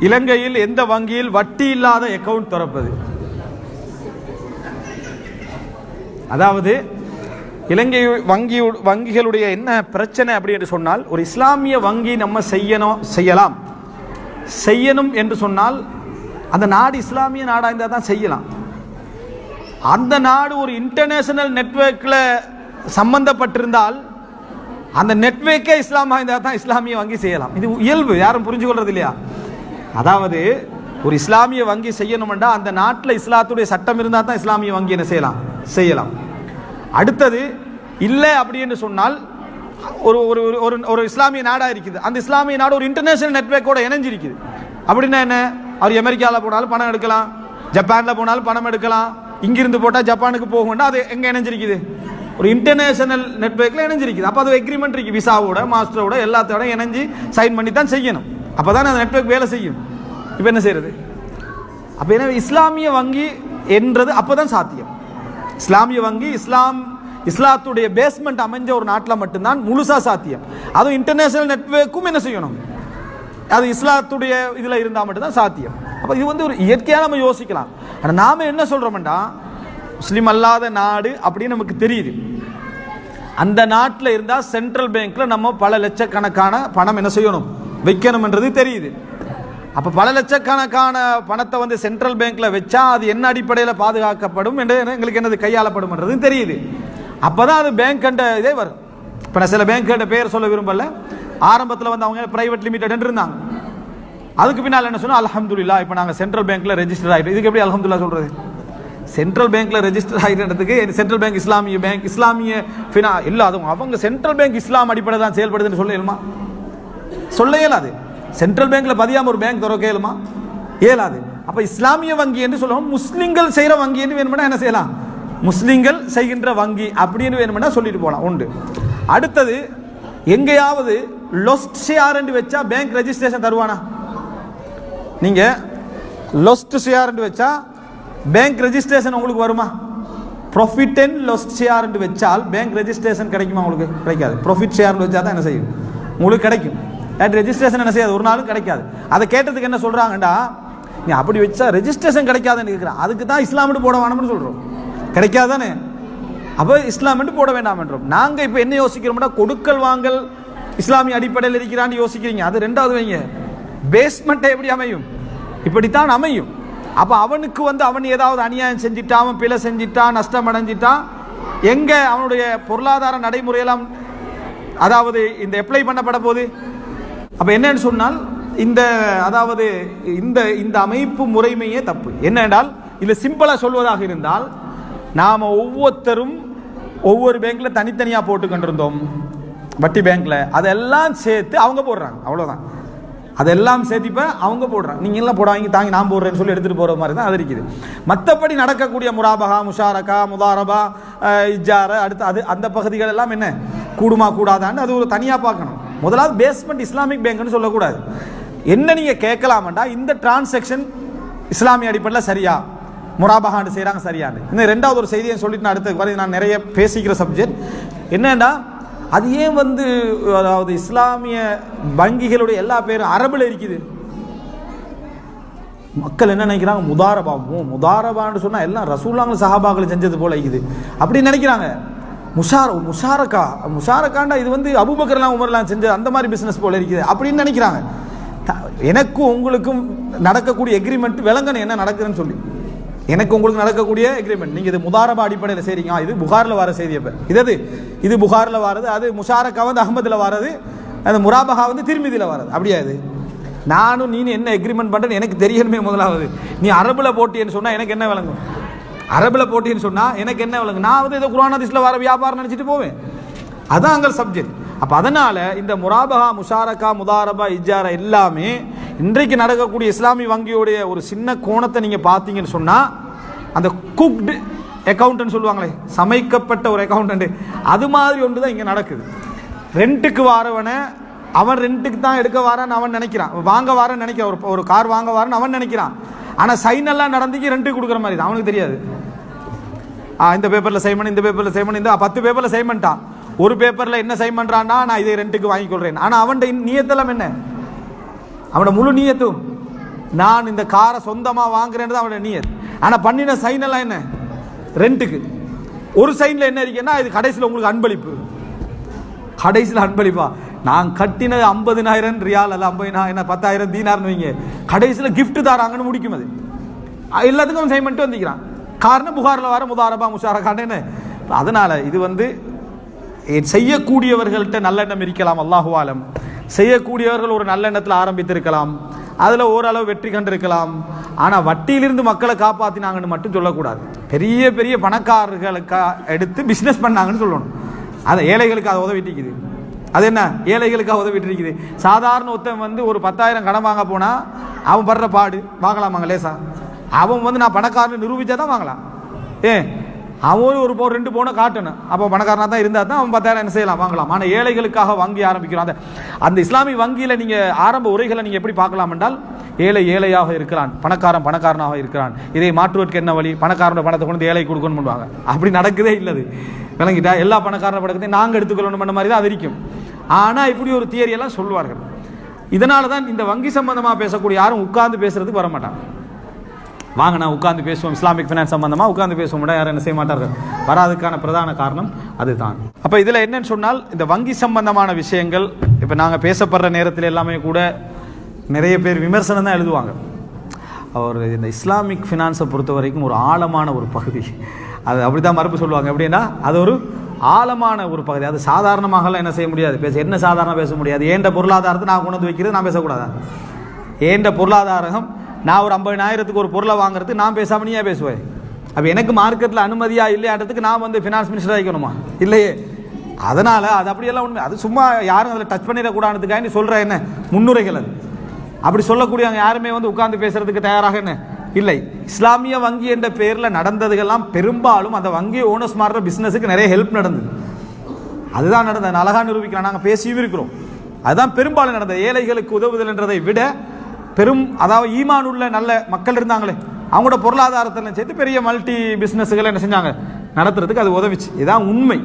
இலங்கையில் எந்த வங்கியில் வட்டி இல்லாத அக்கவுண்ட் திறப்பது? அதாவது இலங்கை வங்கிகளுடைய என்ன பிரச்சனை அப்படி என்று சொன்னால், ஒரு இஸ்லாமிய வங்கி நம்ம செய்யணும் என்று சொன்னால் அந்த நாடு இஸ்லாமிய நாடாக இருந்தால் தான் செய்யலாம். அந்த நாடு ஒரு இன்டர்நேஷனல் நெட்வொர்க்கில் சம்பந்தப்பட்டிருந்தால் அந்த நெட்வொர்க்கே இஸ்லாமாக இருந்தால் தான் இஸ்லாமிய வங்கி செய்யலாம். இது இயல்பு, யாரும் புரிஞ்சு கொள்றது இல்லையா? அதாவது ஒரு இஸ்லாமிய வங்கி செய்யணும்னா அந்த நாட்டில் இஸ்லாத்துடைய சட்டம் இருந்தால் தான் இஸ்லாமிய வங்கி என்ன செய்யலாம். அடுத்தது இல்லை அப்படின்னு சொன்னால் ஒரு ஒரு ஒரு இஸ்லாமிய நாடாக இருக்குது, அந்த இஸ்லாமிய நாடு ஒரு இன்டர்நேஷனல் நெட்வொர்க்கோட இணைஞ்சிருக்குது. அப்படின்னா என்ன? அவர் அமெரிக்காவில் போனாலும் பணம் எடுக்கலாம், ஜப்பானில் போனாலும் பணம் எடுக்கலாம், இங்கிருந்து போட்டால் ஜப்பானுக்கு போகும்னா அது எங்கே இணைஞ்சிருக்குது? ஒரு இன்டர்நேஷனல் நெட்வொர்க்கில் இணைஞ்சிருக்குது. அப்போ அது எக்ரிமெண்ட் இருக்குது, விசாவோட மாஸ்டரோட எல்லாத்தோட இணைஞ்சு சைன் பண்ணி தான் செய்யணும். அப்போ தான் அந்த நெட்வொர்க் வேலை செய்யும். இப்போ என்ன செய்யறது? அப்போ என்ன, இஸ்லாமிய வங்கி என்றது அப்போ தான் சாத்தியம். இஸ்லாமிய வங்கி இஸ்லாத்துடைய பேஸ்மெண்ட் அமைஞ்ச ஒரு நாட்டில் மட்டும்தான் முழுசா சாத்தியம். அதுவும் இன்டர்நேஷனல் நெட்வொர்க்கும் என்ன செய்யணும், அது இஸ்லாத்துடைய இதில் இருந்தால் மட்டும்தான் சாத்தியம். அப்போ இது வந்து ஒரு இயற்கையாக நம்ம யோசிக்கலாம். ஆனால் நாம் என்ன சொல்கிறோம்னா, முஸ்லீம் அல்லாத நாடு அப்படின்னு நமக்கு தெரியுது. அந்த நாட்டில் இருந்தால் சென்ட்ரல் பேங்க்கில் நம்ம பல லட்சக்கணக்கான பணம் என்ன செய்யணும், வைக்கணும் என்றது தெரியுது. அப்போ பல லட்சக்கணக்கான பணத்தை வந்து சென்ட்ரல் பேங்க்கில் வச்சா அது என்ன அடிப்படையில் பாதுகாக்கப்படும் என்று எங்களுக்கு என்னது கையாளப்படும் என்றது தெரியுது. அப்போ தான் அது பேங்க் கண்ட இதே வரும். இப்போ நான் சில பேங்க் பேர் சொல்ல விரும்பல. ஆரம்பத்தில் வந்து அவங்க பிரைவேட் லிமிடெட் இருந்தாங்க. அதுக்கு பின்னால் என்ன சொன்னால் அல்ஹம்துலில்லாஹ் இப்போ நாங்கள் சென்ட்ரல் பேங்க்கில் ரெஜிஸ்டர் ஆகிட்டோம். இதுக்கு எப்படி அல்ஹம்துலில்லாஹ் சொல்கிறது? சென்ட்ரல் பேங்க்கில் ரெஜிஸ்டர் ஆகிட்டதுக்கு சென்ட்ரல் பேங்க் இஸ்லாமிய பேங்க், இஸ்லாமிய இல்லை, அதுவும் அவங்க சென்ட்ரல் பேங்க் இஸ்லாம் அடிப்படை தான் செயல்படுதுன்னு சொல்ல இயலுமா? சொல்ல இயலாது. சென்ட்ரல் பேங்க்ல பதியாம ஒரு பேங்க் திறக்க இயலுமா? இயலாது. அப்ப இஸ்லாமிய வங்கி என்று சொல்லுவோம். முஸ்லிம்கள் செய்யற வங்கி என்று வேணும்னா என்ன செய்யலாம்? முஸ்லிம்கள் செய்கின்ற வங்கி அப்படின்னு வேணும்னா சொல்லிட்டு போகலாம். உண்டு. அடுத்தது, எங்கேயாவது லொஸ்ட் ஷேர் என்று வச்சா பேங்க் ரெஜிஸ்ட்ரேஷன் தருவானா? நீங்க லொஸ்ட் ஷேர் என்று வச்சா பேங்க் ரெஜிஸ்ட்ரேஷன் உங்களுக்கு வருமா? ப்ராஃபிட் அண்ட் லொஸ்ட் ஷேர் என்று வச்சால் பேங்க் ரெஜிஸ்ட்ரேஷன் கிடைக்குமா? உங்களுக்கு கிடைக்காது. ப்ராஃபிட் ஷேர் வச்சா தான் என்ன செய்யும், உங்களுக்கு கிடைக்கும். ரெஜிஸ்ட்ரேஷன் என்ன செய்யாது, ஒரு நாளும் கிடைக்காது. அதை கேட்டதுக்கு என்ன சொல்றாங்கடா, நீ அப்படி வச்சா ரெஜிஸ்ட்ரேஷன் கிடைக்காதுன்னு கேட்குறான். அதுக்கு தான் இஸ்லாம்னு போட வேணாம்னு சொல்றோம். கிடைக்காது தானே? அப்போ இஸ்லாம்னு போட வேண்டாம் என்றோம். நாங்கள் இப்போ என்ன யோசிக்கிறோம்னா, கொடுக்கல் வாங்கல் இஸ்லாமிய அடிப்படையில் இருக்கிறான்னு யோசிக்கிறீங்க. அது ரெண்டாவது வைங்க. பேஸ்மெண்ட்டை எப்படி அமையும்? இப்படித்தான் அமையும். அப்போ அவனுக்கு வந்து அவன் ஏதாவது அநியாயம் செஞ்சிட்டான், அவன் பிழை செஞ்சிட்டான், நஷ்டம் அடைஞ்சிட்டான், எங்க அவனுடைய பொருளாதார நடைமுறையெல்லாம் அதாவது இந்த அப்ளை பண்ணப்பட போது. அப்ப என்னன்னு சொன்னால் இந்த அமைப்பு முறைமையே தப்பு. என்னென்றால் இதுல சிம்பிளா சொல்வதாக இருந்தால், நாம ஒவ்வொருத்தரும் ஒவ்வொரு பேங்க்ல தனித்தனியா போட்டு கொண்டிருந்தோம் வட்டி பேங்க்ல, அதெல்லாம் சேர்த்து அவங்க போடுறாங்க. அவ்வளவுதான். அதெல்லாம் சேர்த்து இப்ப அவங்க போடுறாங்க. நீங்க எல்லாம் போடாங்க தாங்கி நான் போடுறேன்னு சொல்லி எடுத்துட்டு போற மாதிரி தான் அது இருக்குது. மற்றபடி நடக்கக்கூடிய முராபகா, முஷாரகா, முதாரபா, இஜார, அடுத்து அது அந்த பகுதிகள் எல்லாம் என்ன கூடுமா கூடாதான்னு அது ஒரு தனியா பார்க்கணும். முதலாவது பேஸ்மெண்ட் இஸ்லாமிக் பேங்க்னு சொல்லக்கூடாது. என்ன நீங்க கேட்கலாம்டா, இந்த டிரான்சாக்ஷன் இஸ்லாமிய அடிப்படையில் சரியா, முராபகாண்டு செய்யறாங்க சரியான்னு. இந்த ரெண்டாவது ஒரு செய்தியை சொல்லிட்டு அடுத்த நான் நிறைய பேசிக்கிற சப்ஜெக்ட் என்னன்னா, அது ஏன் வந்து அதாவது இஸ்லாமிய வங்கிகளுடைய எல்லா பேரும் அரபுல இருக்குது. மக்கள் என்ன நினைக்கிறாங்க, முதாரபான்னு சொன்னா எல்லாம் ரசூலுல்லாஹ் சஹாபாக்கள் செஞ்சது போல இருக்குது அப்படின்னு நினைக்கிறாங்க. முஷாரக்காண்டா இது வந்து அபூபக்கர்லாம் உமர்லாம் செஞ்ச அந்த மாதிரி பிசினஸ் போல இருக்குது அப்படின்னு நினைக்கிறாங்க. எனக்கும் உங்களுக்கும் நடக்கக்கூடிய எக்ரிமெண்ட் விளங்கணும் என்ன நடக்குதுன்னு சொல்லி. எனக்கு உங்களுக்கு நடக்கக்கூடிய எக்ரிமெண்ட், நீங்க இது முதாரபா அடிப்படையில் செய்றீங்க. இது புகாரில் வர செய்தி. அப்ப இது புகாரில் வர்றது, அது முஷாரக்கா வந்து அஹ்மதுல வர்றது, அது முராபகா வந்து திருமிதியில் வர்றது. அப்படியா? இது நானும் நீ என்ன எக்ரிமெண்ட் பண்றேன்னு எனக்கு தெரியணுமே. முதலாவது நீ அரபுல போட்டின்னு சொன்னா எனக்கு என்ன விளங்கும்? அரபுல போட்டின்னு சொன்னா எனக்கு என்ன விளங்கும்? நான் வந்து இதை குர்ஆன் ஹதீஸ்ல வர வியாபாரம் நினைச்சிட்டு போவேன். அதான் அங்க சப்ஜெக்ட். அப்ப அதனால இந்த முராபகா, முஷாரக்கா, முதாரபா, இஜாரா எல்லாமே இன்றைக்கு நடக்கக்கூடிய இஸ்லாமிய வங்கியோடைய ஒரு சின்ன கோணத்தை நீங்க பார்த்தீங்கன்னு சொன்னா, அந்த குக்டு அக்கௌண்ட் சொல்லுவாங்களே, சமைக்கப்பட்ட ஒரு அக்கௌண்ட், அது மாதிரி ஒன்று தான் இங்க நடக்குது. ரெண்டுக்கு வாரவன அவன் ரெண்டுக்கு தான் எடுக்க வாரான்னு அவன் நினைக்கிறான், வாங்க வாரன்னு நினைக்கிறான், ஒரு கார் வாங்க வாரன்னு அவன் நினைக்கிறான். ஆனா சைன் எல்லாம் நடந்துக்கு ரெண்டுக்கு கொடுக்குற மாதிரி தான் அவனுக்கு தெரியாது. இந்த பேப்பர்ல சைன் பண்ணி, இந்த பேப்பர்ல சைன் பண்ணி, இந்த 10 பேப்பர்ல சைன் பண்ணிட்டான். ஒரு பேப்பர்ல என்ன சைன் பண்றான்னா, நான் இதை ரெண்டுக்கு வாங்கி கொள்றேன். ஆனா அவன் நியத்தெல்லாம் என்ன, அவனோட முழு நியத்தும் நான் இந்த காரை சொந்தமாக வாங்குறேன்னு தான் அவனோட நியர். ஆனால் பண்ணின சைன் எல்லாம் என்ன, ரெண்ட்டுக்கு. ஒரு சைனில் என்ன இருக்குன்னா இது கடைசியில் உங்களுக்கு அன்பளிப்பு, கடைசியில் அன்பளிப்பா. நான் கட்டின 50,000 ரியால் அல்ல 50,000 10,000 தீனார்னு வைங்க, கடைசியில் கிஃப்ட் தாராங்கன்னு முடிக்கும். அது எல்லாத்துக்கும் சைன் பண்ணிட்டு வந்துக்கிறான். காரணம் புகாரில் வர முதாரபா முஷாரகான்னு. அதனால இது செய்யக்கூடியவர்கள்ட்ட நல்லெண்ணம் இருக்கலாம், அல்லாஹு ஆலம். செய்யக்கூடியவர்கள் ஒரு நல்லெண்ணத்தில் ஆரம்பித்திருக்கலாம், அதில் ஓரளவு வெற்றி கண்டிருக்கலாம். ஆனால் வட்டியிலிருந்து மக்களை காப்பாற்றினாங்கன்னு மட்டும் சொல்லக்கூடாது. பெரிய பெரிய பணக்காரர்களுக்கு எடுத்து பிஸ்னஸ் பண்ணாங்கன்னு சொல்லணும். அதை ஏழைகளுக்கு அதை உதவிட்டு, அது என்ன ஏழைகளுக்காக உதவிட்டு இருக்குது. சாதாரண ஒருத்தன் ஒரு 10,000 கடன் வாங்க போனால் அவன் படுற பாடு வாங்கலாமாங்க லேசா? அவன் நான் பணக்காரன்னு நிரூபித்தா தான் வாங்கலாம். அவன் ஒரு 2 பவுனை காட்டணும், அப்போ பணக்காரனாக தான் இருந்தால் தான் அவன் 10,000 என்ன செய்யலாம், வாங்கலாம். ஆனால் ஏழைகளுக்காக வங்கி ஆரம்பிக்கிறோம். அந்த இஸ்லாமிய வங்கியில் நீங்கள் ஆரம்ப உரைகளை நீங்கள் எப்படி பார்க்கலாம் என்றால், ஏழை ஏழையாக இருக்கிறான், பணக்காரனாக இருக்கிறான், இதை மாற்றுவதற்கு என்ன வழி, பணக்காரனோட பணத்தை கொண்டு ஏழை கொடுக்கணும் பண்ணுவாங்க. அப்படி நடக்குதே இல்லது, விளங்கிட்டா? எல்லா பணக்காரன பணத்தையும் நாங்கள் எடுத்துக்கொள்ளணும் பண்ண மாதிரி தான் அது இருக்கும். ஆனால் இப்படி ஒரு தியரியெல்லாம் சொல்லுவார்கள். இதனால தான் இந்த வங்கி சம்பந்தமாக பேசக்கூடிய யாரும் உட்கார்ந்து பேசுறதுக்கு வர மாட்டாங்க. வாங்க நான் உட்கார்ந்து பேசுவோம், இஸ்லாமிக் ஃபினான்ஸ் சம்பந்தமாக உட்கார்ந்து பேசுவோம், யாரும் என்ன செய்ய மாட்டார்கள், வராதுக்கான பிரதான காரணம் அதுதான். அப்போ இதில் என்னன்னு சொன்னால், இந்த வங்கி சம்பந்தமான விஷயங்கள் இப்போ நாங்கள் பேசப்படுற நேரத்தில் எல்லாமே கூட நிறைய பேர் விமர்சனம் தான் எழுதுவாங்க. அவர் இந்த இஸ்லாமிக் ஃபினான்ஸை பொறுத்த வரைக்கும் ஒரு ஆழமான ஒரு பகுதி, அது அப்படி தான் மறுப்பு சொல்லுவாங்க. எப்படின்னா அது ஒரு ஆழமான ஒரு பகுதி, அது சாதாரணமாகலாம் என்ன செய்ய முடியாது, என்ன சாதாரண பேச முடியாது. ஏண்ட பொருளாதாரத்தை நான் கொண்டு வந்து வைக்கிறது நான் பேசக்கூடாதா? ஏண்ட பொருளாதாரம் நான் ஒரு 50,000க்கு ஒரு பொருளை வாங்குறது நான் பேசாமல் நீயே பேசுவேன். அப்போ எனக்கு மார்க்கெட்டில் அனுமதியா இல்லையான்றதுக்கு நான் ஃபினான்ஸ் மினிஸ்டர் ஆகிக்கணுமா? இல்லையே. அதனால் அது அப்படியெல்லாம் உண்மை, அது சும்மா யாரும் அதில் டச் பண்ணிடக்கூடாதுக்காக நீ சொல்கிற என்ன முன்னுரைகள், அது அப்படி சொல்லக்கூடியவங்க யாருமே உட்கார்ந்து பேசுறதுக்கு தயாராக என்ன இல்லை. இஸ்லாமிய வங்கி என்ற பேரில் நடந்ததுக்கெல்லாம் பெரும்பாலும் அந்த வங்கி ஓனர்ஸ் மாறுற பிஸ்னஸுக்கு நிறைய ஹெல்ப் நடந்தது. அதுதான் நடந்தது, அழகாக நிரூபிக்கலாம், நாங்கள் பேசியும் இருக்கிறோம். அதுதான் பெரும்பாலும் நடந்தது. ஏழைகளுக்கு உதவுதல் என்றதை விட அதாவது ஈமான் உள்ள நல்ல மக்கள் இருந்தாங்களே, அவங்களோட பொருளாதாரத்தில் சேர்த்து பெரிய மல்டி பிஸ்னஸ்களை என்ன செஞ்சாங்க, நடத்துறதுக்கு அது உதவிச்சு. இதுதான் உண்மை.